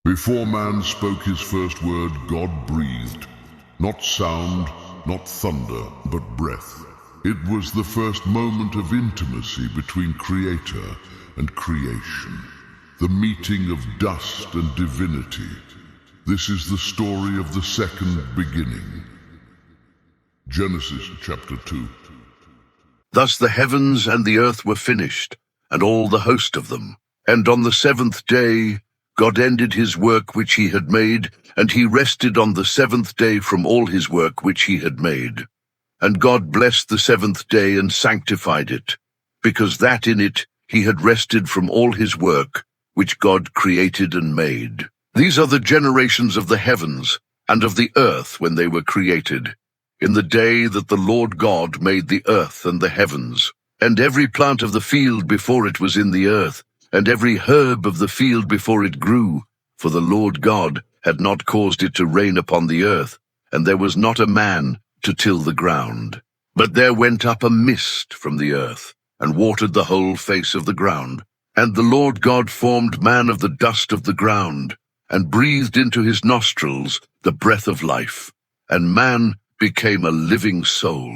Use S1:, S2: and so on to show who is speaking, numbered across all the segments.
S1: Before man spoke his first word, God breathed. Not sound, not thunder, but breath. It was the first moment of intimacy between Creator and creation, the meeting of dust and divinity. This is the story of the second beginning. Genesis chapter 2.
S2: Thus the heavens and the earth were finished, and all the host of them. And on the seventh day God ended his work which he had made, and he rested on the seventh day from all his work which he had made. And God blessed the seventh day and sanctified it, because that in it he had rested from all his work which God created and made. These are the generations of the heavens and of the earth when they were created, in the day that the Lord God made the earth and the heavens, and every plant of the field before it was in the earth, and every herb of the field before it grew, for the Lord God had not caused it to rain upon the earth, and there was not a man to till the ground. But there went up a mist from the earth, and watered the whole face of the ground. And the Lord God formed man of the dust of the ground, and breathed into his nostrils the breath of life, and man became a living soul.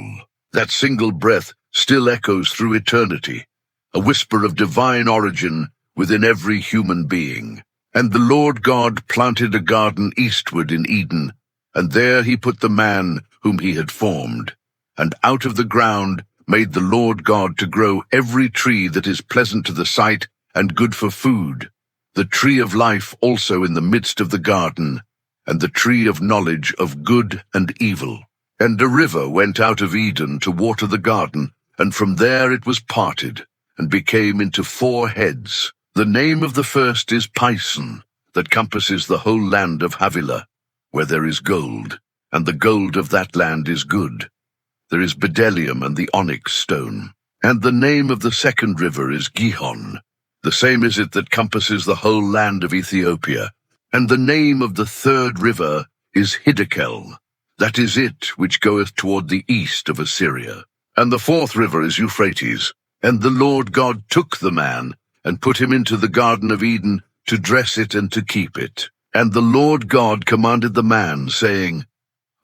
S2: That single breath still echoes through eternity, a whisper of divine origin within every human being. And the Lord God planted a garden eastward in Eden, and there he put the man whom he had formed. And out of the ground made the Lord God to grow every tree that is pleasant to the sight and good for food, the tree of life also in the midst of the garden, and the tree of knowledge of good and evil. And a river went out of Eden to water the garden, and from there it was parted, and became into 4 heads. The name of the first is Pison, that compasses the whole land of Havilah, where there is gold, and the gold of that land is good. There is bdellium and the onyx stone. And the name of the second river is Gihon. The same is it that compasses the whole land of Ethiopia. And the name of the third river is Hiddekel. That is it which goeth toward the east of Assyria. And the fourth river is Euphrates. And the Lord God took the man, and put him into the Garden of Eden, to dress it and to keep it. And the Lord God commanded the man, saying,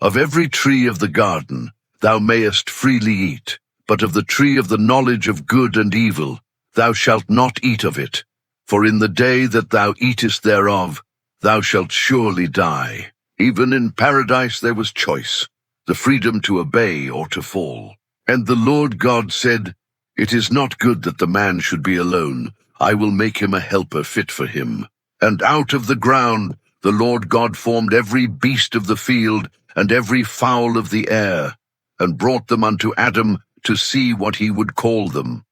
S2: Of every tree of the garden thou mayest freely eat, but of the tree of the knowledge of good and evil thou shalt not eat of it, for in the day that thou eatest thereof thou shalt surely die. Even in paradise there was choice, the freedom to obey or to fall. And the Lord God said, It is not good that the man should be alone. I will make him a helper fit for him. And out of the ground the Lord God formed every beast of the field and every fowl of the air, and brought them unto Adam to see what he would call them.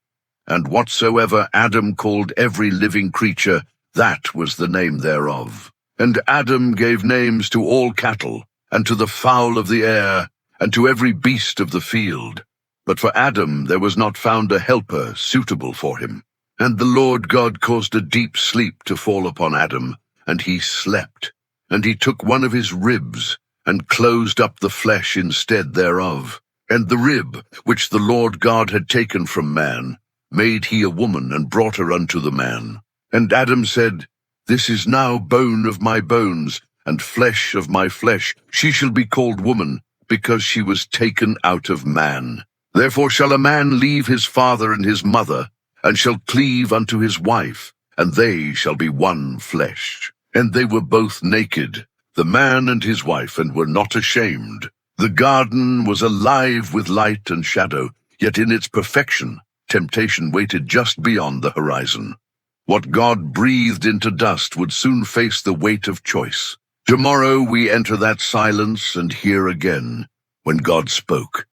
S2: And whatsoever Adam called every living creature, that was the name thereof. And Adam gave names to all cattle, and to the fowl of the air, and to every beast of the field. But for Adam there was not found a helper suitable for him. And the Lord God caused a deep sleep to fall upon Adam, and he slept. And he took one of his ribs, and closed up the flesh instead thereof. And the rib, which the Lord God had taken from man, made he a woman, and brought her unto the man. And Adam said, This is now bone of my bones, and flesh of my flesh. She shall be called woman, because she was taken out of man. Therefore shall a man leave his father and his mother, and shall cleave unto his wife, and they shall be one flesh. And they were both naked, the man and his wife, and were not ashamed. The garden was alive with light and shadow, yet in its perfection temptation waited just beyond the horizon. What God breathed into dust would soon face the weight of choice. Tomorrow we enter that silence and hear again, when God spoke,